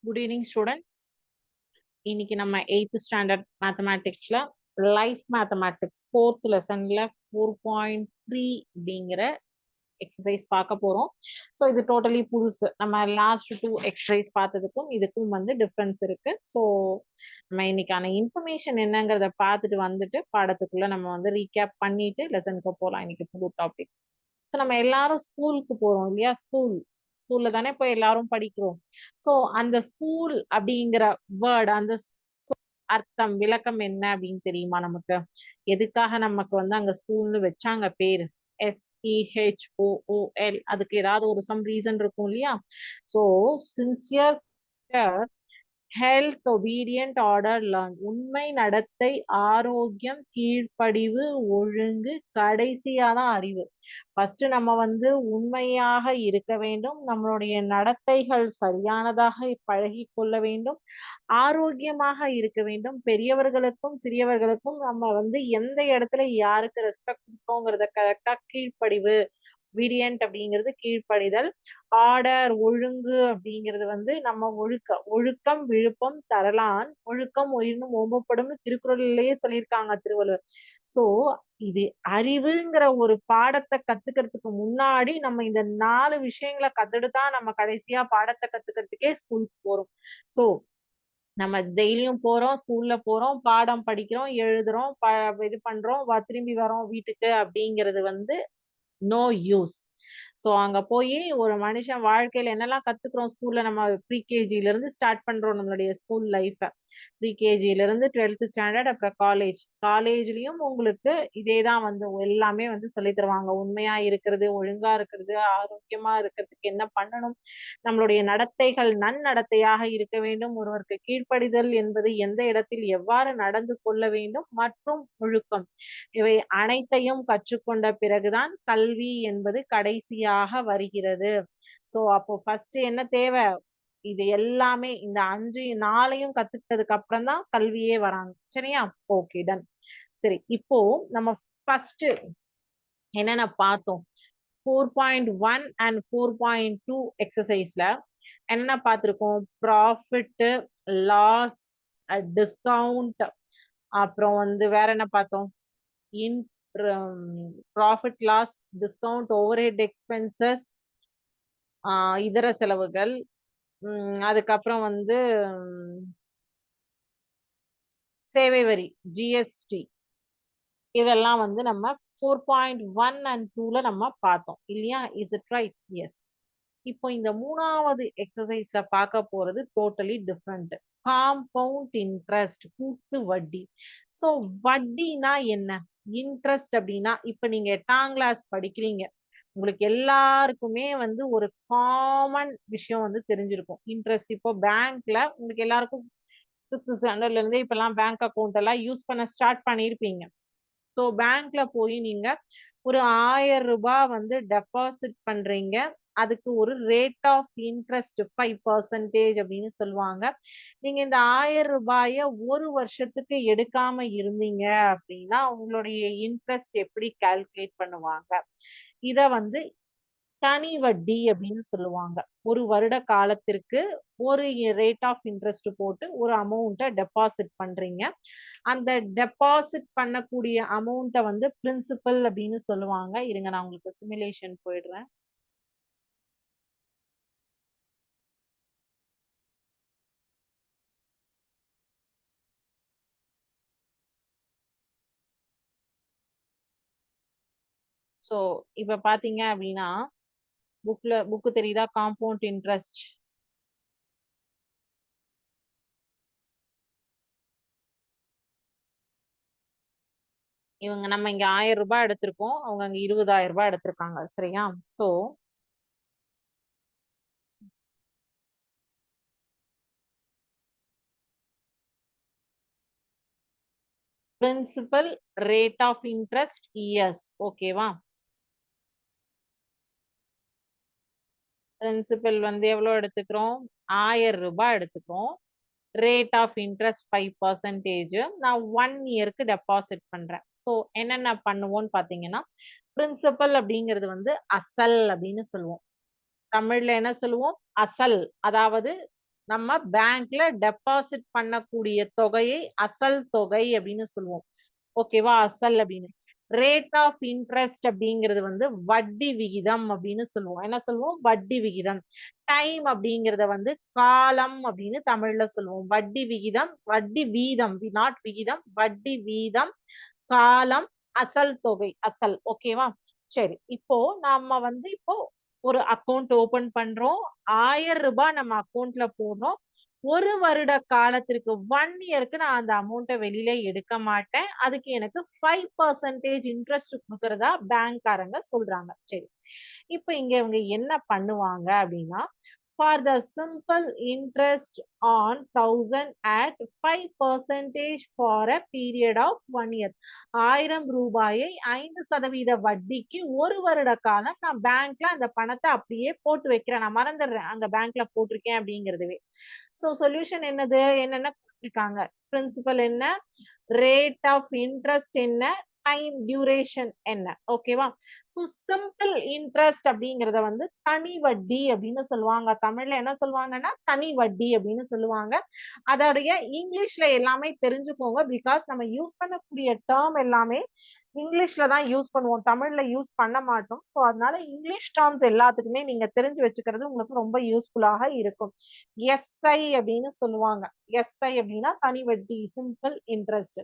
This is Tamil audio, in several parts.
Good evening, students. இன்னைக்கு நம்ம 8th ஸ்டாண்டர்ட் மேத்தமேட்டிக்ஸ்ல லைஃப் மேத்தமேட்டிக்ஸ் 4th லெசன்ல 4.3 அப்படிங்கிற எக்ஸசைஸ் பார்க்க போறோம். ஸோ இது டோட்டலி புதுசு. நம்ம லாஸ்ட் 2 எக்ஸசைஸ் பார்த்ததுக்கும் இதுக்கும் வந்து டிஃப்ரென்ஸ் இருக்கு. ஸோ நம்ம இன்னைக்கான இன்ஃபர்மேஷன் என்னங்கிறத பார்த்துட்டு வந்துட்டு பாடத்துக்குள்ள நம்ம வந்து ரீகேப் பண்ணிட்டு லெசனுக்கு போகலாம். இன்னைக்கு புது டாபிக். ஸோ நம்ம எல்லாரும் ஸ்கூலுக்கு போறோம் இல்லையா? ஸ்கூல்ல தானே போய் எல்லாரும் படிக்கிறோம். ஸோ அந்த ஸ்கூல் அப்படிங்கிற வேர்ட், அந்த அர்த்தம், விளக்கம் என்ன அப்படின்னு தெரியுமா நமக்கு? எதுக்காக நமக்கு வந்து அங்க ஸ்கூல்னு வச்சாங்க பேரு? SEHOOL. அதுக்கு ஏதாவது ஒரு சம் ரீசன் இருக்கும் இல்லையா? So sincere, health, obedient, order, learn. உண்மை, நடத்தை, ஆரோக்கியம், கீழ்ப்படிவு, ஒழுங்கு, கடைசியா தான் அறிவு. ஃபர்ஸ்ட் நம்ம வந்து உண்மையாக இருக்க வேண்டும், நம்மளுடைய நடத்தைகள் சரியானதாக பழகி கொள்ள வேண்டும், ஆரோக்கியமாக இருக்க வேண்டும், பெரியவர்களுக்கும் சிறியவர்களுக்கும் நம்ம வந்து எந்த இடத்துல யாருக்கு ரெஸ்பெக்ட் கொடுக்கோங்கிறத கரெக்டா, கீழ்ப்படிவு, obedient அப்படிங்கிறது கீழ்ப்படிதல், ஆர்டர், ஒழுங்கு அப்படிங்கிறது வந்து நம்ம ஒழுக்கம் விழுப்பம் தரலான், ஒழுக்கம் உயிரினும் ஓம்பப்படும் திருக்குறளிலேயே சொல்லியிருக்காங்க திருவள்ளுவர். சோ இது அறிவுங்கிற ஒரு பாடத்தை கத்துக்கிறதுக்கு முன்னாடி நம்ம இந்த 4 விஷயங்களை கத்துட்டு தான் நம்ம கடைசியா பாடத்தை கத்துக்கிறதுக்கே ஸ்கூலுக்கு போறோம். சோ நம்ம டெய்லியும் போறோம், ஸ்கூல்ல போறோம், பாடம் படிக்கிறோம், எழுதுறோம், இது பண்றோம், திரும்பி வரோம் வீட்டுக்கு அப்படிங்கிறது வந்து நோ யூஸ். ஸோ அங்க போய் ஒரு மனுஷன் வாழ்க்கையில என்னெல்லாம் கத்துக்கிறோம் ஸ்கூல்ல, நம்ம ப்ரீகேஜில இருந்து ஸ்டார்ட் பண்றோம் நம்மளுடைய ஸ்கூல் லைஃப. ப்ரீகேஜில இருந்து 12th ஸ்டாண்டர்ட், அப்புறம் காலேஜ்லயும் உங்களுக்கு இதேதான் வந்து எல்லாமே வந்து சொல்லி தருவாங்க. உண்மையா இருக்கிறது, ஒழுங்கா இருக்கிறது, ஆரோக்கியமா இருக்கிறதுக்கு என்ன பண்ணணும், நம்மளுடைய நடத்தைகள் நன்னடத்தையாக இருக்க வேண்டும், ஒருவருக்கு கீழ்ப்படிதல் என்பது எந்த இடத்தில் எவ்வாறு நடந்து கொள்ள வேண்டும், மற்றும் ஒழுக்கம். இவை அனைத்தையும் கற்றுக்கொண்ட பிறகுதான் கல்வி என்பது கடைசியாக வருகிறது. சோ அப்போ ஃபர்ஸ்ட் என்ன தேவை? இது எல்லாமே இந்த 4 கத்துக்கிட்டதுக்கு அப்புறம் தான் கல்வியே வராங்க. சரியா? Okay, done. சரி, இப்போ நம்ம ஃபர்ஸ்ட் என்னென்ன பார்த்தோம்? 4.1 அண்ட் 4.2 எக்ஸசைஸ்ல என்ன பார்த்திருக்கோம்? ப்ராஃபிட், லாஸ், டிஸ்கவுண்ட், அப்புறம் வந்து வேற என்ன பார்த்தோம்? In profit, loss, discount, overhead expenses, இதர செலவுகள், அதுக்கப்புறம் வந்து சேவை வரி, GST, இதெல்லாம் வந்து நம்ம 4.1 and 2ல நம்ம பார்த்தோம் இல்லையா? Is it right? எஸ். இப்போ இந்த 3வது எக்ஸசைஸ்ல பார்க்க போறது டோட்டலி டிஃப்ரெண்ட். காம்பவுண்ட் இன்ட்ரெஸ்ட், கூட்டு வட்டி. சோ வட்டினா என்ன, இன்ட்ரெஸ்ட் அப்படின்னா, இப்ப நீங்க 8ஆம் கிளாஸ் படிக்கிறீங்க, உங்களுக்கு எல்லாருக்குமே வந்து ஒரு காமன் விஷயம் வந்து தெரிஞ்சிருக்கும், இன்ட்ரெஸ்ட். இப்போ பேங்க்ல உங்களுக்கு எல்லாருக்கும் 6th ஸ்டாண்டர்ட்ல இருந்தே இப்பெல்லாம் பேங்க் அக்கௌண்ட் எல்லாம் யூஸ் பண்ண ஸ்டார்ட் பண்ணிருப்பீங்க. ஸோ பேங்க்ல போய் நீங்க ஒரு 1000 ரூபாய் வந்து டெபாசிட் பண்றீங்க, அதுக்கு ஒரு ரேட் ஆஃப் இன்ட்ரெஸ்ட் 5% அப்படின்னு சொல்லுவாங்க. நீங்க இந்த 1000 ரூபாய ஒரு வருஷத்துக்கு எடுக்காம இருந்தீங்க அப்படின்னா உங்களுடைய இன்ட்ரெஸ்ட் எப்படி கால்குலேட் பண்ணுவாங்க? இத வந்து தனி வட்டி அப்படின்னு சொல்லுவாங்க. ஒரு வருட காலத்திற்கு ஒரு ரேட் ஆஃப் இன்ட்ரெஸ்ட் போட்டு ஒரு அமௌண்ட்டை டெபாசிட் பண்றீங்க. அந்த டெபாசிட் பண்ணக்கூடிய அமௌண்ட்டை வந்து பிரின்சிபல் அப்படின்னு சொல்லுவாங்க. இருங்க, நான் உங்களுக்கு சிமுலேஷன் போயிடுறேன். ஸோ இப்ப பாத்தீங்க அப்படின்னா புக்கு தெரியுதா? Compound interest. இவங்க நம்ம இங்க 1000 ரூபாய் எடுத்திருக்கோம், அவங்க அங்க 20,000 ரூபாய் எடுத்திருக்காங்க. சரியா? So principal, rate of interest, years. ஓகேவா? பிரின்சிபல் வந்து எவ்வளவு எடுத்துக்கிறோம்? 1000 ரூபாய் எடுத்துக்கிறோம். Rate of interest 5%. நான் 1 இயருக்கு டெபாசிட் பண்றேன். ஸோ என்னென்ன பண்ணுவோம்னு பாத்தீங்கன்னா, பிரின்சிபல் அப்படிங்கிறது வந்து அசல் அப்படின்னு சொல்லுவோம். தமிழ்ல என்ன சொல்லுவோம்? அசல். அதாவது நம்ம பேங்க்ல டெபாசிட் பண்ணக்கூடிய தொகையை அசல் தொகை அப்படின்னு சொல்லுவோம். ஓகேவா? அசல் அப்படின்னு. ரேட் ஆஃப் இன்ட்ரெஸ்ட் அப்படிங்கிறது வந்து வட்டி விகிதம் அப்படின்னு சொல்லுவோம். என்ன சொல்லுவோம்? வட்டி விகிதம். டைம் அப்படிங்கிறத வந்து காலம் அப்படின்னு தமிழ்ல சொல்லுவோம். வட்டி விகிதம், வட்டி வீதம், நாட் விகிதம், வட்டி வீதம், காலம், அசல் தொகை, அசல். ஓகேவா? சரி. இப்போ நம்ம வந்து இப்போ ஒரு அக்கவுண்ட் ஓபன் பண்றோம். 1000 ரூபாய் நம்ம அக்கவுண்ட்ல போடுறோம். ஒரு வருட காலத்திற்கு 1 இயருக்கு நான் அந்த அமௌண்ட்டை வெளியில எடுக்க மாட்டேன். அதுக்கு எனக்கு 5% இன்ட்ரெஸ்ட் குடுக்கறதா பேங்க்காரங்க சொல்றாங்க. சரி. இப்ப இங்க இவங்க என்ன பண்ணுவாங்க அப்படின்னா, for the simple interest on 1000 at 5% for a period of 1 year. 1000 ரூபாயை 5% வட்டிக்கு ஒரு வருட காலம் நான் பேங்க்ல அந்த பணத்தை அப்படியே போட்டு வைக்கிறேன். நான் மறந்துடுறேன் அந்த பேங்க்ல போட்டிருக்கேன் அப்படிங்கிறதுவே. சோ சொல்யூஷன் என்னது? என்னென்ன கொடுத்திருக்காங்க? பிரின்சிபல் என்ன? ரேட் ஆஃப் இன்ட்ரெஸ்ட் என்ன? டைம் டியூரேஷன் என்ன? ஓகேவா? சோ சிம்பிள் இன்ட்ரெஸ்ட் அப்படிங்கறத வந்து தனி வட்டி அப்படின்னு சொல்லுவாங்க. தமிழ்ல என்ன சொல்லுவாங்கன்னா தனி வட்டி அப்படின்னு சொல்லுவாங்க. அதோடைய இங்கிலீஷ்ல எல்லாமே தெரிஞ்சுக்கோங்க. பிகாஸ் நம்ம யூஸ் பண்ணக்கூடிய டேர்ம் எல்லாமே இங்கிலீஷ்ல தான் யூஸ் பண்ணுவோம். தமிழ்ல யூஸ் பண்ண மாட்டோம். சோ அதனால இங்கிலீஷ் டேர்ம்ஸ் எல்லாத்துக்குமே நீங்க தெரிஞ்சு வச்சுக்கிறது உங்களுக்கு ரொம்ப யூஸ்ஃபுல்லாக இருக்கும். எஸ்ஐ அப்படின்னு சொல்லுவாங்க. எஸ்ஐ அப்படின்னா தனி வட்டி, சிம்பிள் இன்ட்ரெஸ்ட்.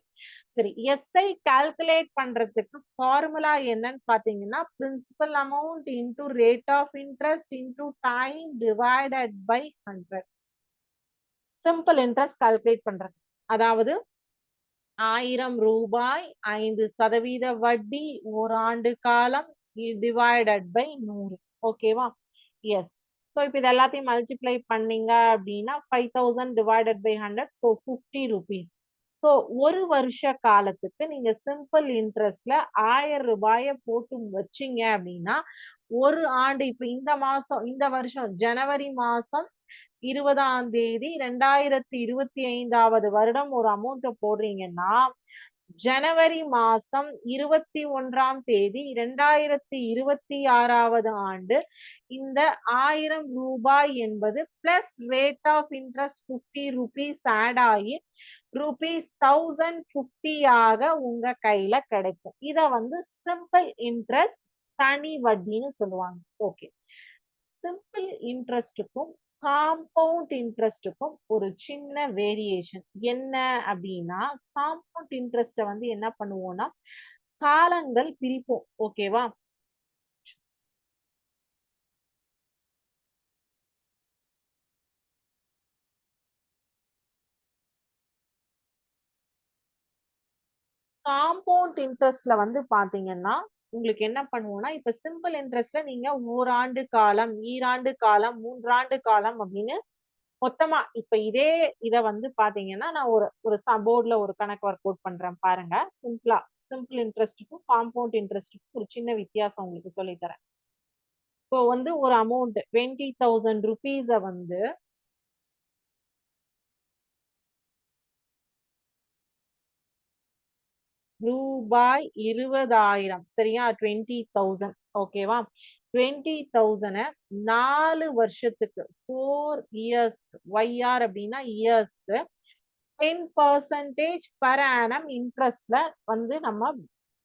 சரி, எஸ்ஐ கால்குலேட் பண்றதுக்கு ஃபார்முலா என்னன்னு பாத்தீங்கன்னா, principal amount into rate of interest into time divided by 100. Simple interest calculate பண்றது. அதாவது 1000 ரூபாய் 5% வட்டி ஓராண்டு காலம் டிவைடட் பை 100. ஓகேவா? எஸ். ஸோ இப்போ இது எல்லாத்தையும் மல்டிப்ளை பண்ணீங்க அப்படின்னா 5000 divided by 100, so 50 rupees. So ஒரு வருஷ காலத்துக்கு நீங்க சிம்பிள் இன்ட்ரெஸ்ட்ல 1000 ரூபாய போட்டு வச்சீங்க அப்படின்னா ஒரு ஆண்டு, இப்ப இந்த மாசம், இந்த வருஷம் ஜனவரி மாசம் 20ஆம் தேதி 2025வது வருடம் ஒரு அமௌண்ட் போடுறீங்கன்னா, ஜனவரி மாசம் 21ஆம் தேதி 2026வது ஆண்டு இந்த 1000 ரூபாய் என்பது plus rate of interest 50 rupees add ஆகி ருபீஸ் 1050 ஆக உங்க கையில கிடைக்கும். இத வந்து சிம்பிள் இன்ட்ரெஸ்ட் தனி வட்டின்னு சொல்லுவாங்க. ஓகே. சிம்பிள் இன்ட்ரெஸ்ட்டுக்கும் காம்பவுண்ட் இன்ட்ரெஸ்ட்டுக்கும் ஒரு சின்ன வேரியேஷன் என்ன அப்படின்னா, காம்பவுண்ட் இன்ட்ரெஸ்ட்டை வந்து என்ன பண்ணுவோம்னா காலங்கள் பிரிப்போம். ஓகேவா? காம்பவுண்ட் இன்ட்ரெஸ்ட்ல வந்து பாத்தீங்கன்னா உங்களுக்கு என்ன பண்ணுவோம்னா, இப்ப சிம்பிள் இன்ட்ரெஸ்ட்ல நீங்க ஓராண்டு காலம், ஈராண்டு காலம், 3 ஆண்டு காலம் அப்படின்னு மொத்தமா இப்ப இதே இத வந்து பாத்தீங்கன்னா நான் ஒரு ஒரு போர்ட்ல ஒரு கணக்கு ஒர்க் அவுட் பண்றேன் பாருங்க. சிம்பிளா சிம்பிள் இன்ட்ரெஸ்ட்டுக்கும் காம்பவுண்ட் இன்ட்ரெஸ்ட்டுக்கும் ஒரு சின்ன வித்தியாசம் உங்களுக்கு சொல்லி தரேன். இப்போ வந்து ஒரு அமௌண்ட் 20,000 ருபீஸ வந்து ரூபாய் 20,000 சரியா? 20,000 ஓகேவா? 20,000 4 வருஷத்துக்கு 4 இயர்ஸ்க்கு ஒய்ஆர் அப்படின்னா இயர்ஸ்க்கு 10% பர் ஆனம் இன்ட்ரெஸ்ட்ல வந்து நம்ம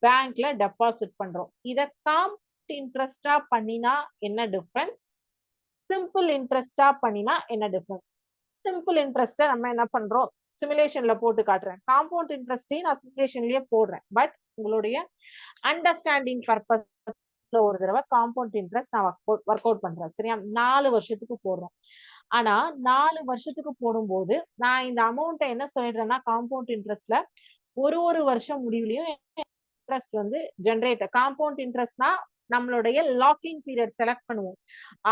பேங்க்ல டெபாசிட் பண்றோம். இத காம்பவுண்ட் இன்ட்ரெஸ்டா பண்ணினா என்ன டிஃபரன்ஸ்? சிம்பிள் இன்ட்ரெஸ்டா பண்ணினா என்ன டிஃபரன்ஸ்? சிம்பிள் இன்ட்ரெஸ்ட நம்ம என்ன பண்றோம்? சிமுலேஷன்ல போட்டு காட்டுறேன். காம்பவுண்ட் இன்ட்ரெஸ்டையும் நான் சிமுலேஷன்லயே போடுறேன். பட் உங்களுடைய அண்டர்ஸ்டாண்டிங் பர்பஸ் ஒரு தடவை காம்பவுண்ட் இன்ட்ரெஸ்ட் நான் ஒர்க் அவுட் பண்றேன். சரியா? 4 வருஷத்துக்கு போடுறோம். ஆனா 4 வருஷத்துக்கு போடும்போது நான் இந்த அமௌண்ட்டை என்ன சொல்லிடுறேன்னா காம்பவுண்ட் இன்ட்ரெஸ்ட்ல ஒரு வருஷம் முடிவுலயும் இன்ட்ரெஸ்ட் வந்து ஜெனரேட் காம்பவுண்ட் இன்ட்ரெஸ்ட்னா நம்மளுடைய லாக்கிங் பீரியட் செலக்ட் பண்ணுவோம்.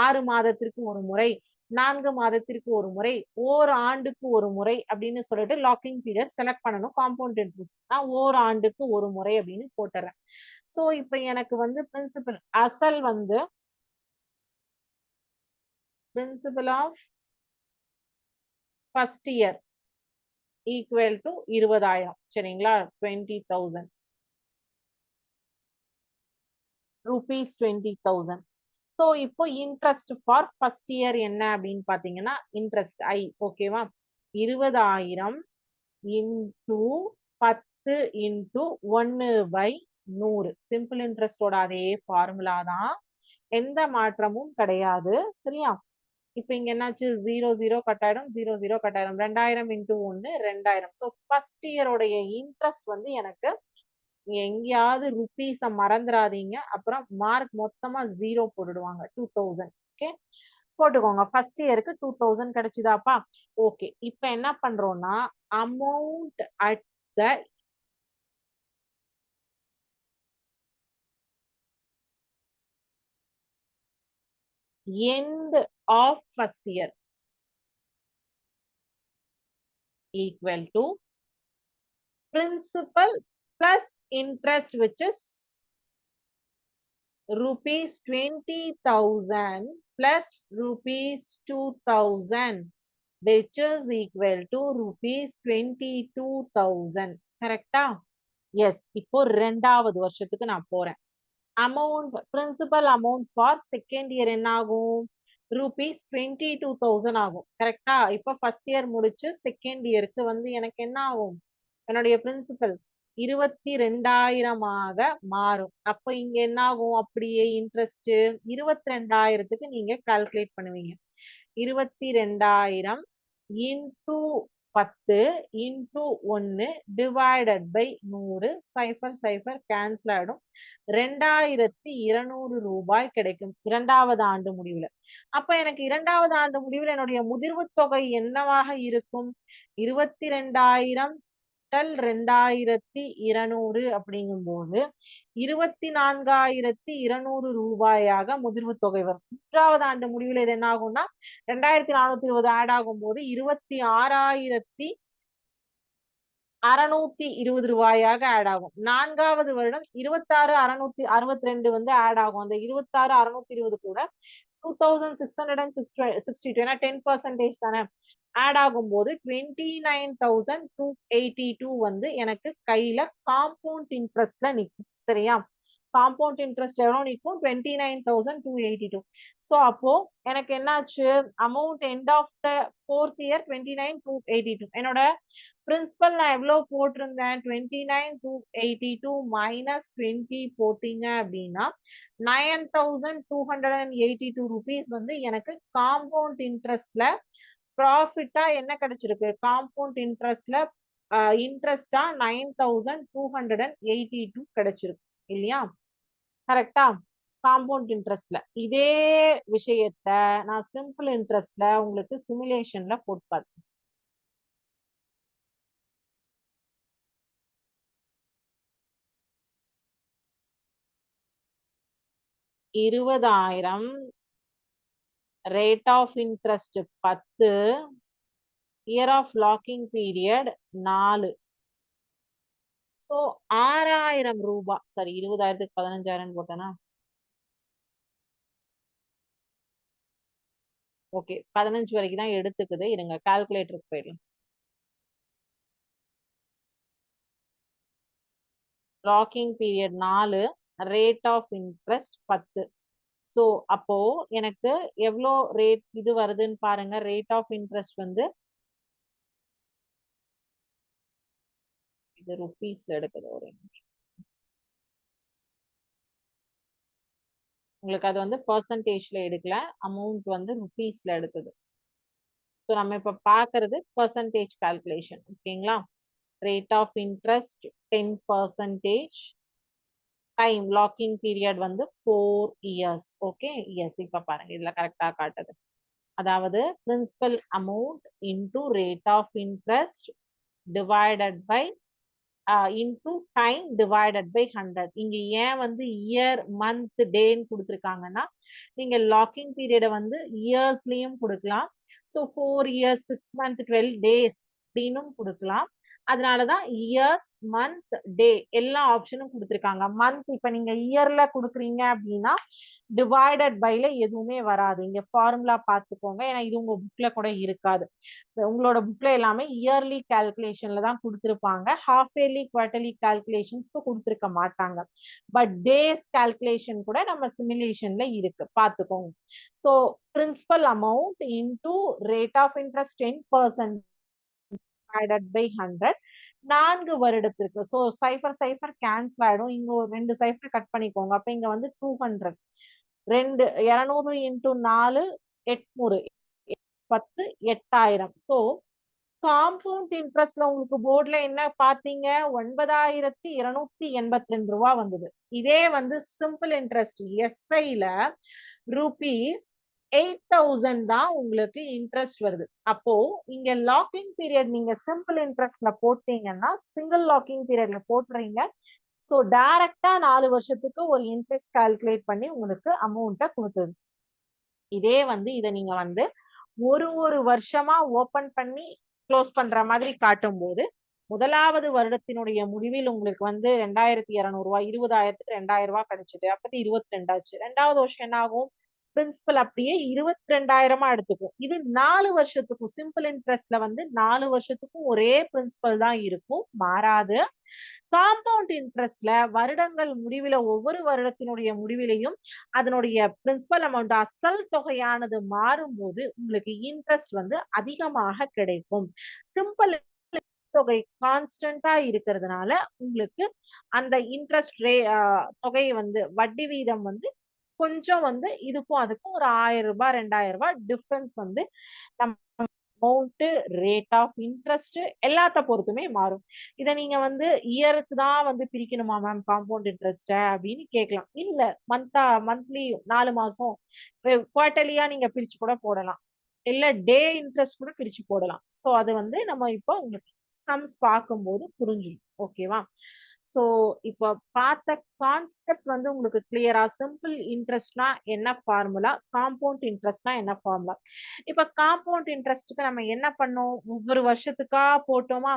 6 மாதத்திற்கு ஒரு முறை, 4 மாதத்திற்கு ஒரு முறை, ஆண்டுக்கு ஒரு முறை அப்படின்னு சொல்லிட்டு லாக்கிங் பீரியட் செலக்ட் பண்ணணும். காம்பவுண்ட் இன்ட்ரெஸ்ட் ஆண்டுக்கு ஒரு முறை அப்படின்னு போட்டுறேன். சோ இப்ப எனக்கு வந்து அசல் வந்து principal of first year equal to 20,000 சரிங்களா? 20,000 rupees 20,000. ஸோ இப்போ இன்ட்ரெஸ்ட் ஃபார் ஃபர்ஸ்ட் இயர் என்ன அப்படின்னு பாத்தீங்கன்னா இன்ட்ரெஸ்ட் ஐ ஓகேவா 20,000 இன்டூ 10 இன்டூ 1/100 சிம்பிள் இன்ட்ரெஸ்டோட அதே ஃபார்முலா தான், எந்த மாற்றமும் கிடையாது. சரியா? இப்ப இங்க என்னாச்சு 0 கட் ஆயிடும் 0 கட் ஆயிடும் 2000 இன்டூ 1 2000. ஸோ ஃபர்ஸ்ட் இயரோடைய இன்ட்ரெஸ்ட் வந்து எனக்கு எங்கேயாவது ருபீஸ மறந்துடாதீங்க, அப்புறம் மார்க் மொத்தமா 0 போட்டுடுவாங்க 2000. ஓகே போட்டுக்கோங்க. ஃபர்ஸ்ட் இயருக்கு 2000 கிடைச்சுதாப்பா? ஓகே இப்ப என்ன பண்றோம்னா amount at the end of first year equal to principal plus interest, which is rupees 20,000 plus rupees 2,000, which is equal to rupees 22,000. கரெக்டா? எஸ். இப்போ ரெண்டாவது வருஷத்துக்கு நான் போறேன். Amount principal amount for second year என்ன ஆகும்? rupees 22,000 ஆகும். கரெக்டா? இப்போ ஃபர்ஸ்ட் இயர் முடிச்சு செகண்ட் இயருக்கு வந்து எனக்கு என்ன ஆகும்? என்னுடைய பிரின்சிபல் 22,000 மாறும். அப்ப இங்க என்ன ஆகும்? அப்படியே இன்ட்ரெஸ்ட் 22,000க்கு நீங்க கால்குலேட் பண்ணுவீங்க. 22,000 into 10 into 1 divided by 100 0 cancel ஆயிடும். 2,200 ரூபாய் கிடைக்கும் இரண்டாவது ஆண்டு முடிவுல. அப்ப எனக்கு இரண்டாவது ஆண்டு முடிவில் என்னுடைய முதிர்வு தொகை என்னவாக இருக்கும்? 22,000 2,200 அப்படிங்கும்போது 24,200 ரூபாயாக முதிர்வு தொகை வரும். மூன்றாவது ஆண்டு முடிவில் இது என்ன ஆகும்னா 2,420 ஆட் ஆகும் போது 26,620 ரூபாயாக ஆட் ஆகும். நான்காவது வருடம் 26,662 வந்து ஆட் ஆகும். அந்த 26,620 கூட 2,662 ஏன்னா 10% தானே ஆட் ஆகும்போது 29,282 வந்து எனக்கு கையில காம்பவுண்ட் இன்ட்ரெஸ்ட்ல நிற்கும். சரியா? காம்பவுண்ட் இன்ட்ரெஸ்ட் எவ்வளவு நிற்கும்? 29,282. ஸோ அப்போ எனக்கு என்னாச்சு? Amount end of the fourth year 29,282. என்னோட பிரின்சிபல் நான் எவ்வளவு போட்டிருந்தேன்? 29,282 மைனஸ் 20 போட்டீங்க அப்படின்னா 9,282 ருபீஸ் வந்து எனக்கு காம்பவுண்ட் இன்ட்ரெஸ்ட்ல ப்ராஃபிட்டா என்ன கிடைச்சிருக்கு? காம்பவுண்ட் இன்ட்ரெஸ்ட்ல இன்ட்ரெஸ்டா 9,282 கிடைச்சிருக்கு இல்லையா? கரெக்டா? காம்பவுண்ட் இன்ட்ரெஸ்ட்ல இதே விஷயத்த நான் சிம்பிள் இன்ட்ரெஸ்ட்ல உங்களுக்கு சிமுலேஷன்ல போட்டு பார்த்தேன். 20,000 rate of interest 10 year of locking period 4. So 6,000 ரூபாய். சரி 20,000க்கு 15,000 போட்டேனா? ஓகே 15 வரைக்கும் தான் எடுத்துக்குது. இருங்க கால்குலேட்டருக்கு போயிடலாம். Locking period 4, rate of interest 10. So அப்போ எனக்கு எவ்வளோ ரேட் இது வருதுன்னு பாருங்க. ரேட் ஆஃப் இன்ட்ரெஸ்ட் வந்து இது ருபீஸ்ல எடுக்குது. ஒரு உங்களுக்கு அது வந்து பர்சன்டேஜ்ல எடுக்கல, அமௌண்ட் வந்து ருபீஸ்ல எடுக்குது. ஸோ நம்ம இப்ப பாக்குறது பர்சன்டேஜ் கால்குலேஷன். ஓகேங்களா? Rate of interest 10%, time locking period வந்து 4 இயர்ஸ். Okay yes. இப்ப பாருங்க இதுல கரெக்டா காட்டுது. அதாவது principal amount into rate of interest divided by into time divided by 100. இங்க ஏன் வந்து இயர் மந்த் டேன்னு கொடுத்துருக்காங்கன்னா நீங்க லாக்கிங் பீரியடை வந்து இயர்ஸ்லயும் கொடுக்கலாம். ஸோ 4 இயர்ஸ் 6 months 12 days அப்படின்னும் கொடுக்கலாம். அதனாலதான் இயர்ஸ், மந்த், டே எல்லா ஆப்ஷனும் கொடுத்திருக்காங்க. மந்த் இப்ப நீங்க இயர்ல கொடுக்குறீங்க அப்படின்னா டிவைடட் பைல எதுவுமே வராது. இங்க ஃபார்முலா பார்த்துக்கோங்க. ஏன்னா இது உங்க புக்ல கூட இருக்காது. உங்களோட புக்ல எல்லாமே இயர்லி கால்குலேஷன்ல தான் கொடுத்திருப்பாங்க. ஹாஃப் இயர்லி, குவார்டர்லி கால்குலேஷன்ஸ்க்கு கொடுத்திருக்க மாட்டாங்க. பட் டேஸ் கால்குலேஷன் கூட நம்ம சிமுலேஷன்ல இருக்கு, பார்த்துக்கோங்க. So principal amount into rate of interest 10% divided by 100 4 வருடத்திற்கு. ஸோ சைபர் சைபர் கேன்சல் ஆயிடும். இங்க ஒரு 2 சைபர் கட் பண்ணிக்கோங்க. அப்ப இங்க வந்து 200 200 இன்டூ 4 800 10 8000. ஸோ காம்பவுண்ட் இன்ட்ரெஸ்ட்ல உங்களுக்கு போர்ட்ல என்ன பாத்தீங்க? 9282 ரூபா வந்தது. இதே வந்து சிம்பிள் இன்ட்ரெஸ்ட் எஸ்ஐல ரூபீஸ் 8000 தான் உங்களுக்கு இன்ட்ரெஸ்ட் வருது. அப்போ இங்க லாக்கிங் பீரியட் நீங்க சிம்பிள் இன்ட்ரெஸ்ட்ல போட்டீங்கன்னா சிங்கிள் லாக்கிங் பீரியட்ல போட்டுறீங்க. ஸோ டைரக்டா 4 வருஷத்துக்கு ஒரு இன்ட்ரெஸ்ட் கால்குலேட் பண்ணி உங்களுக்கு அமௌண்ட்டை கொடுத்தது. இதே வந்து இதை நீங்க வந்து ஒரு வருஷமா ஓபன் பண்ணி க்ளோஸ் பண்ற மாதிரி காட்டும் போது முதலாவது வருடத்தினுடைய முடிவில் உங்களுக்கு வந்து 2200 ரூபாய், 20,000க்கு 2000 ரூபாய் கிடைச்சது. அப்ப 22 ஆச்சு. 2வது வருஷம் என்ன ஆகும்? பிரின்சிபல் அப்படியே 22,000 எடுத்துக்கும். இது 4 வருஷத்துக்கும் சிம்பிள் இன்ட்ரெஸ்ட்ல வந்து 4 வருஷத்துக்கும் ஒரே பிரின்சிபல் தான் இருக்கும், மாறாது. காம்பவுண்ட் இன்ட்ரெஸ்ட்ல வருடங்கள் முடிவில ஒவ்வொரு வருடத்தினுடைய முடிவிலையும் அதனுடைய பிரின்சிபல் அமௌண்ட் அசல் தொகையானது மாறும்போது உங்களுக்கு இன்ட்ரெஸ்ட் வந்து அதிகமாக கிடைக்கும். சிம்பிள் தொகை கான்ஸ்டன்டா இருக்கிறதுனால உங்களுக்கு அந்த இன்ட்ரெஸ்ட் தொகை வந்து வட்டி வீதம் வந்து கொஞ்சம் வந்து இதுக்கும் அதுக்கும் ஒரு 1000 ரூபாய் 2000 ரூபாய் டிஃபரன்ஸ் வந்து நம்ம அமௌண்ட், ரேட் ஆஃப் இன்ட்ரெஸ்ட் எல்லாத்த பொறுத்துமே மாறும். இதை நீங்க வந்து இயருக்கு தான் வந்து பிரிக்கணுமா மேம் காம்பவுண்ட் இன்ட்ரெஸ்ட அப்படின்னு கேட்கலாம். இல்ல மந்த்லி 4 மாசம் குவார்டர்லியா நீங்க பிரிச்சு கூட போடலாம். இல்ல டே இன்ட்ரெஸ்ட் கூட பிரிச்சு போடலாம். சோ அது வந்து நம்ம இப்போ உங்களுக்கு சம்ஸ் பார்க்கும்போது புரிஞ்சிடும். ஓகேவா? சோ இப்போ பார்த்த கான்செப்ட் வந்து உங்களுக்கு கிளியரா? சிம்பிள் இன்ட்ரெஸ்ட்னா என்ன ஃபார்முலா, காம்பவுண்ட் இன்ட்ரெஸ்ட்னா என்ன ஃபார்முலா? இப்ப காம்பவுண்ட் இன்ட்ரெஸ்ட்க்கு நம்ம என்ன பண்ணோம்? ஒவ்வொரு வருஷத்துக்கா போட்டோமா?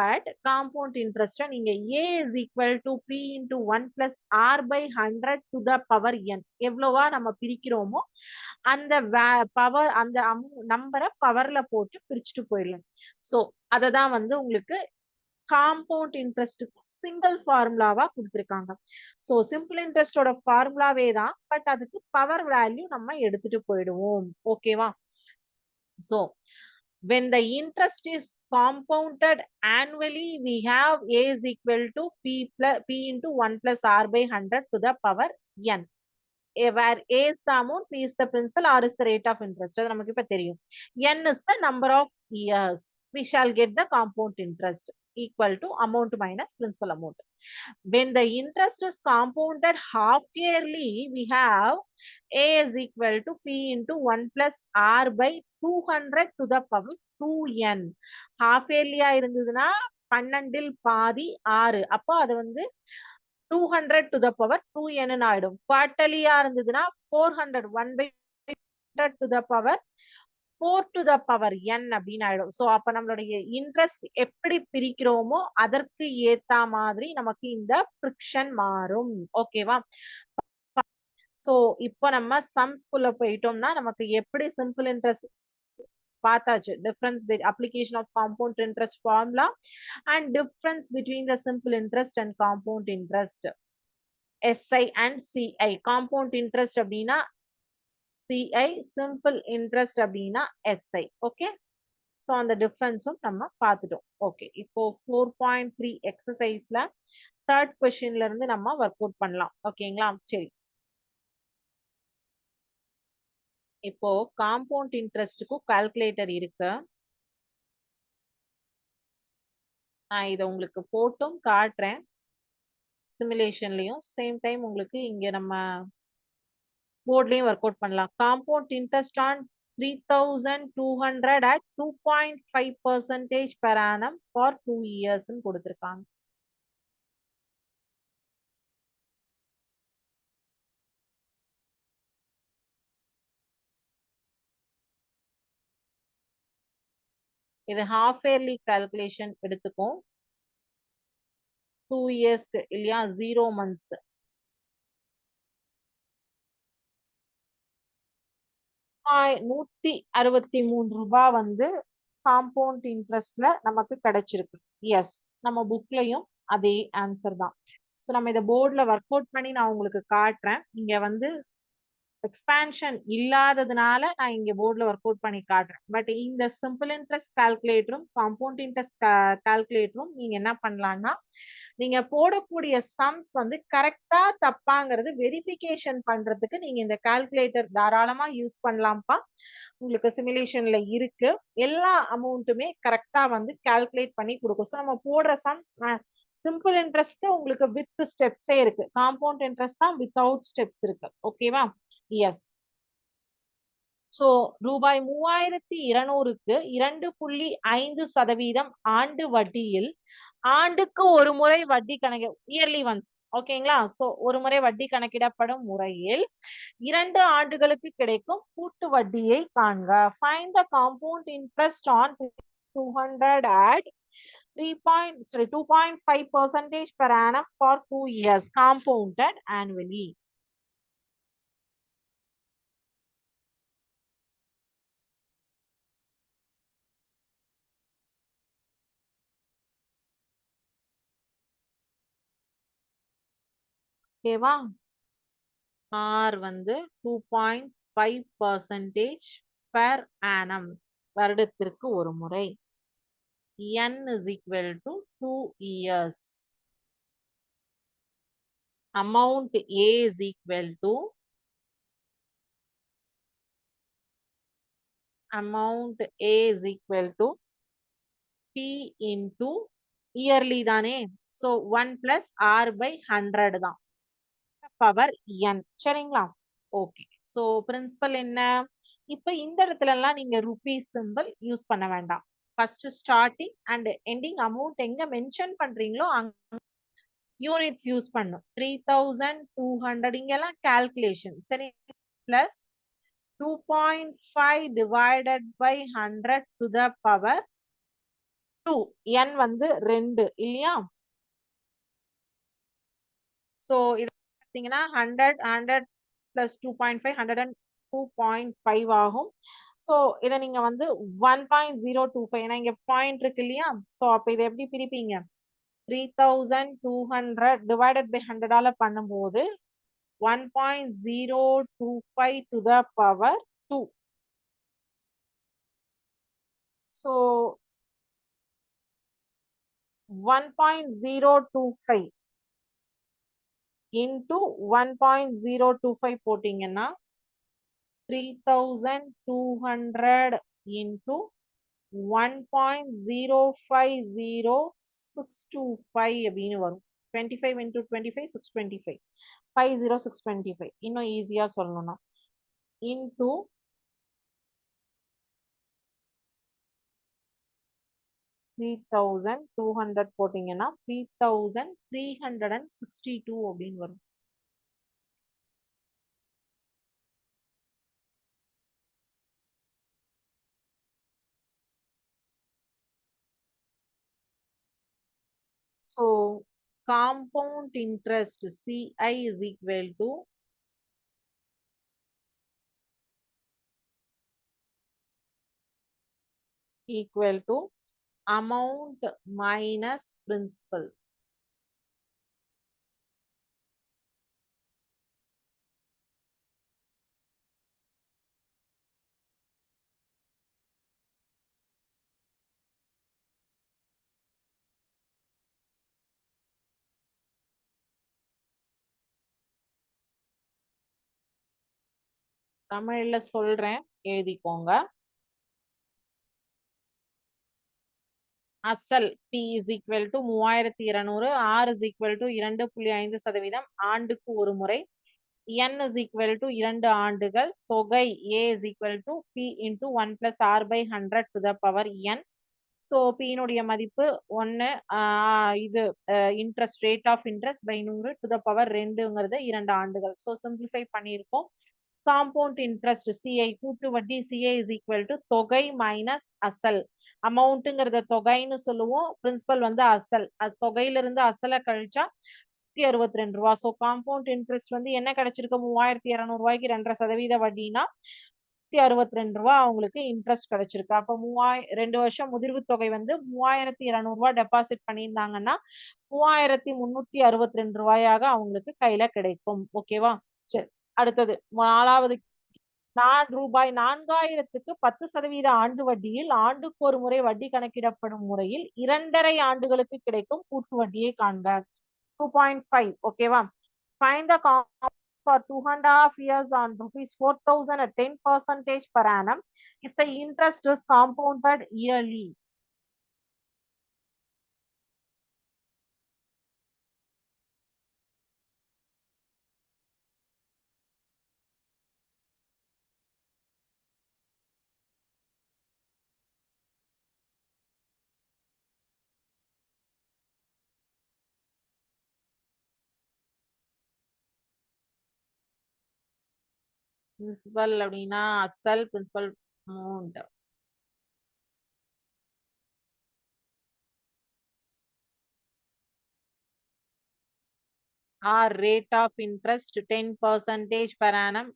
பட் காம்பவுண்ட் இன்ட்ரெஸ்ட நீங்க a is equal to p into 1 plus r by 100 to the power n எவ்வளவா நம்ம பிரிக்கிறோமோ அந்த பவர் அந்த நம்பரை பவர்ல போட்டு பிரிச்சுட்டு போயிடலாம். சோ அததான் வந்து உங்களுக்கு காம்பவுண்ட் இன்ட்ரெஸ்ட் சிங்கிள் ஃபார்முலாவா கொடுத்திருக்காங்க. சோ சிம்பிள் இன்ட்ரெஸ்டோட ஃபார்முலாவே தான், பட் அதுக்கு பவர் வேல்யூ நம்ம எடுத்துட்டு போயிடுவோம். ஓகேவா? So when the interest is compounded annually, we have a is equal to p into 1 plus r by 100 to the power n. Where a is the amount, p is the principal, r is the rate of interest. அது நமக்கு இப்ப தெரியும். n is the number of years. We shall get the compound interest equal to amount minus principal amount. When the interest is compounded half yearly, we have a is equal to p into 1 plus r by 200 to the power 2n. half yearly இருந்ததுன்னா 12 பாதி 6. அப்போ அது வந்து 200 to the power 2n ஆயிடும். குவார்டர்லியா இருந்ததுன்னா 400 1 by 100 to the power 4 to the power n அப்படின்னு ஆயிடும். சோ அப்ப நம்மளுடைய இன்ட்ரெஸ்ட் எப்படி பிரிக்கிறோமோ அதற்கு ஏத்த மாதிரி நமக்கு இந்த ஃபிரிக்ஷன் மாறும். ஓகேவா? சோ இப்போ நம்ம சம்ஸ்குள்ள போயிட்டோம்னா நமக்கு எப்படி சிம்பிள் இன்ட்ரெஸ்ட் பார்த்தாச்சு. Difference application of compound interest formula and difference between the simple interest and compound interest. SI and CI. compound interest அப்படின்னா CI, simple interest அப்படின்னா SI. ஓகே? சோ அந்த டிஃபரன்ஸும் நம்ம பார்த்துட்டோம். ஓகே, இப்போ 4.3 எக்ஸசைஸ்ல தேர்ட் கொஸ்டின்ல இருந்து நம்ம ஒர்க் அவுட் பண்ணலாம். ஓகேங்களா? சரி, இப்போ காம்பவுண்ட் இன்ட்ரெஸ்டுக்கும் கால்குலேட்டர் இருக்கு. நான் இதை உங்களுக்கு போட்டும் காட்டுறேன் சிமுலேஷன்லயும். சேம் டைம் உங்களுக்கு இங்க நம்ம போர்ட்லயும் ஒர்க் அவுட் பண்ணலாம். Compound interest on 3200 at 2.5% per annum for 2 years கொடுத்திருக்காங்க. இது ஹாஃப் இயர்லி கால்குலேஷன் எடுத்துக்கும் 2 இயர்ஸ்க்கு இல்லையா 0 மந்த்ஸ் 163 ரூபாய் வந்து காம்பவுண்ட் இன்ட்ரெஸ்ட்ல நமக்கு கிடைச்சிருக்கு. எஸ், நம்ம புக்லயும் அதே ஆன்சர் தான். ஸோ நம்ம இதை போர்டில் ஒர்க் அவுட் பண்ணி நான் உங்களுக்கு காட்டுறேன். இங்க வந்து எக்ஸ்பான்ஷன் இல்லாததுனால நான் இங்க போர்டில் ஒர்க் அவுட் பண்ணி காட்டுறேன். பட் இந்த சிம்பிள் இன்ட்ரெஸ்ட் கால்குலேட்டரும் காம்பவுண்ட் இன்ட்ரெஸ்ட் கால்குலேட்டரும் நீங்க என்ன பண்ணலாம்னா, நீங்க போடக்கூடிய சம்ஸ் வந்து கரெக்டா தப்பாங்கிறது வெரிஃபிகேஷன் பண்றதுக்கு நீங்க இந்த கால்குலேட்டர் தாராளமா யூஸ் பண்ணலாம்ப்பா. உங்களுக்கு சிமுலேஷன்ல இருக்கு. எல்லா அமௌண்ட்டுமே கரெக்டா வந்து கால்குலேட் பண்ணி கொடுக்கும். ஸோ நம்ம போடுற சம்ஸ் சிம்பிள் இன்ட்ரெஸ்ட் உங்களுக்கு வித் ஸ்டெப்ஸே இருக்கு. காம்பவுண்ட் இன்ட்ரெஸ்ட் தான் வித்தவுட் ஸ்டெப்ஸ் இருக்கு. ஓகேவா? எஸ். சோ ரூபாய் 3200க்கு 2.5% ஆண்டு வட்டியில் ஆண்டுக்கு ஒரு முறை வட்டி கணக்கு இயர்லி ஒன்ஸ். ஓகேங்களா? சோ ஒரு முறை வட்டி கணக்கிடப்படும் முறையில் 2 ஆண்டுகளுக்கு கிடைக்கும் கூட்டு வட்டியை காண்க. Find the compound interest on 200 at 2.5% per annum for 2 years compounded annually. ஓகேவா? ஆர் வந்து 2.5% per annum வருடத்திற்கு ஒரு முறை. n is equal to 2 years. Amount A is equal to P into yearly தானே. so 1 plus R by 100 தான் பவர் n. சரிங்களா? ஓகே. சோ பிரின்சிபல் என்ன? இப்ப இந்த இடத்துல எல்லாம் நீங்க ருபீஸ் சிம்பிள் யூஸ் பண்ண வேண்டாம். First starting and ending amount எங்க மென்ஷன் பண்றீங்களோ அங்க யூனிட்ஸ் யூஸ் பண்ணும். 3200 இங்கெல்லாம் கால்குலேஷன் சரி. Plus 2.5 divided by 100 to the power 2. n வந்து 2 இல்லையா? சோ இது பார்த்தீங்கன்னா 100 plus 2.5 102.5 ஆகும். சோ இதை நீங்க வந்து 1.025 ஏன்னா இங்க பாயிண்ட் இருக்கு இல்லையா? சோ அப்ப இதை எப்படி பிரிப்பீங்க? 3200 divided by 100 ஆல பண்ணும்போது 1.025 to the power 2. so 1.025 into 1.025 போட்டீங்கன்னா 3200 into 1.050625 அப்படின்னு வரும். 25 into 25 625 50625 இன்னும் ஈஸியா சொல்லணும்னா into 3200 போட்டீங்கன்னா 3362 அப்படின்னு வரும். So compound interest CI is equal to amount minus principal. தமிழ்ல சொல்றேன் எழுதிக்கோங்க. அசல் P is equal to 3200, R is equal to 2.5%, ஆண்டுக்கு ஒரு முறை, N is equal to 2 ஆண்டுகள், தொகை A is equal to P into 1 plus R by 100 to the power N. So P னுடைய மதிப்பு 1, இது interest rate of interest by 100 to the power 2ங்கிறது 2 ஆண்டுகள். ஸோ சிம்பிளிஃபை பண்ணியிருக்கோம். காம்பவுண்ட் இன்ட்ரெஸ்ட் CI கூட்டு வட்டி CI is equal to தொகை மைனஸ் அசல். அமௌண்ட்டுங்கிறத தொகைன்னு சொல்லுவோம். பிரின்சிபல் வந்து அசல். அது தொகையில இருந்து அசலை கழிச்சா 162 ரூபா. ஸோ காம்பவுண்ட் இன்ட்ரெஸ்ட் வந்து என்ன கிடைச்சிருக்கு? 3200 ரூபாய்க்கு 2.5% வட்டினா 162 ரூபா அவங்களுக்கு இன்ட்ரெஸ்ட் கிடைச்சிருக்கு. அப்ப 2 வருஷம் முதிர்வு தொகை வந்து 3200 ரூபா டெபாசிட் பண்ணியிருந்தாங்கன்னா 3362 ரூபாயாக அவங்களுக்கு கையில கிடைக்கும். ஓகேவா? சரி. அடுத்தது 4வது ரூபாய் 4000க்கு 10% ஆண்டு வட்டியில் ஆண்டுக்கு ஒரு முறை வட்டி கணக்கிடப்படும் முறையில் 2.5 ஆண்டுகளுக்கு கிடைக்கும் கூட்டு வட்டியை காண்க. 2.5. ஓகேவா? Find the compound for 2.5 years on rupees 4000 at 10% per annum if the interest is compounded yearly. Principal அப்படின்னா அசல் principal amount or rate of interest 10% per annum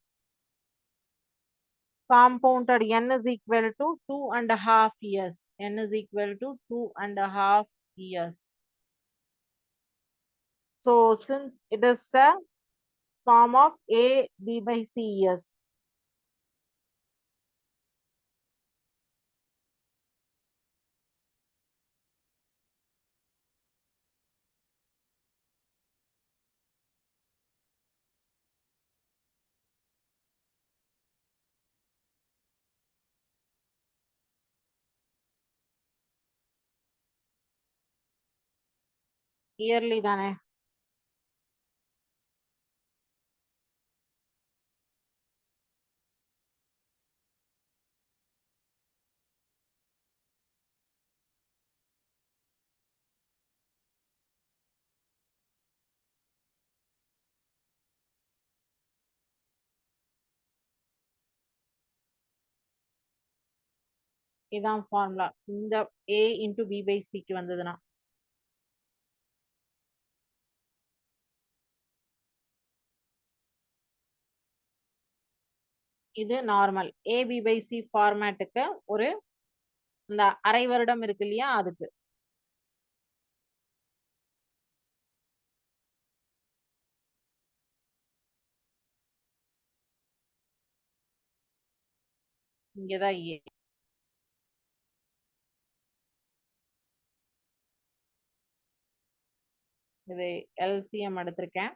compounded n is equal to 2.5 years. N is equal to 2.5 years. So since it is a form of A B by C years. Yearly தானே? இதான் ஃபார்முலா. இந்த A into B by C க்கு வந்ததுன்னா இது normal. A B by C ஃபார்மேட்டுக்கு ஒரு இந்த அரை வருடம் இருக்கு இல்லையா அதுக்கு. இங்கதான் A. இது LCM எடுத்திருக்கேன்.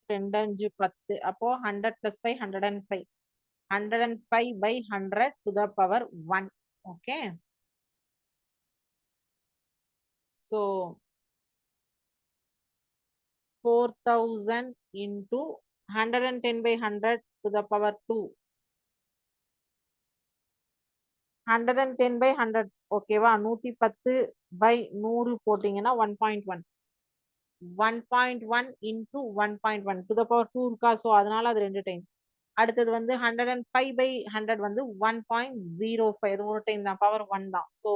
2 5 10 அப்போ 100 plus 5 105. 105 by 100 to the power 1. Okay. So 4000 into 110 by 100 to the power 2. 110 by 100. ஓகேவா? 110 by 100 போட்டீங்கன்னா 1.1. 1.1 into 1.1 to the power 2 இருக்கா? ஸோ அதனால அது 2 டைம். அடுத்தது வந்து 105 by 100 வந்து 1.05. இது ஒரு டைம் தான், பவர் 1 தான். ஸோ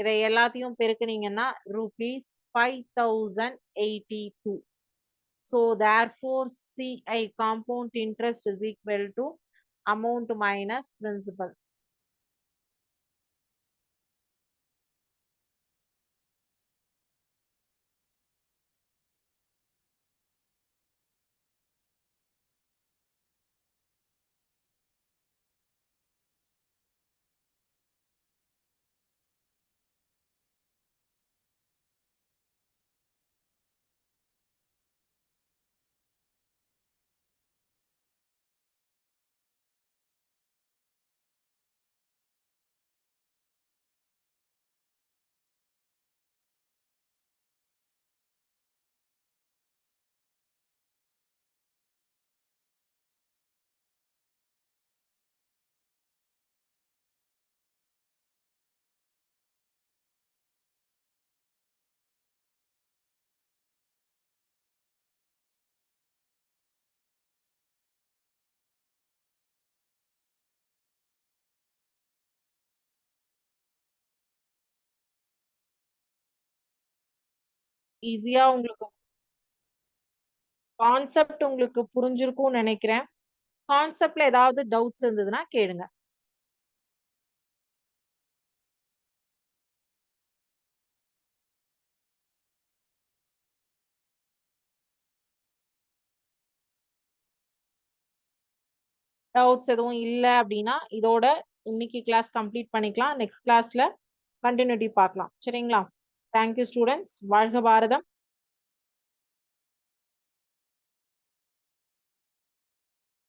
இதை எல்லாத்தையும் பெருக்குனீங்கன்னா rupees 5082. So therefore CI compound interest is equal to amount minus principal. ஈஸியா உங்களுக்கு கான்செப்ட் உங்களுக்கு புரிஞ்சிருக்கும்னு நினைக்கிறேன். கான்செப்ட்ல ஏதாவது டவுட்ஸ் இருந்ததுன்னா கேளுங்க. டவுட்ஸ் எதுவும் இல்ல அப்படின்னா, இதோட இன்னைக்கு கிளாஸ் கம்ப்ளீட் பண்ணிக்கலாம். நெக்ஸ்ட் கிளாஸ்ல கன்டினியூட்டி பார்க்கலாம். சரிங்களா? Thank you students. வாழ்க பாரதம்!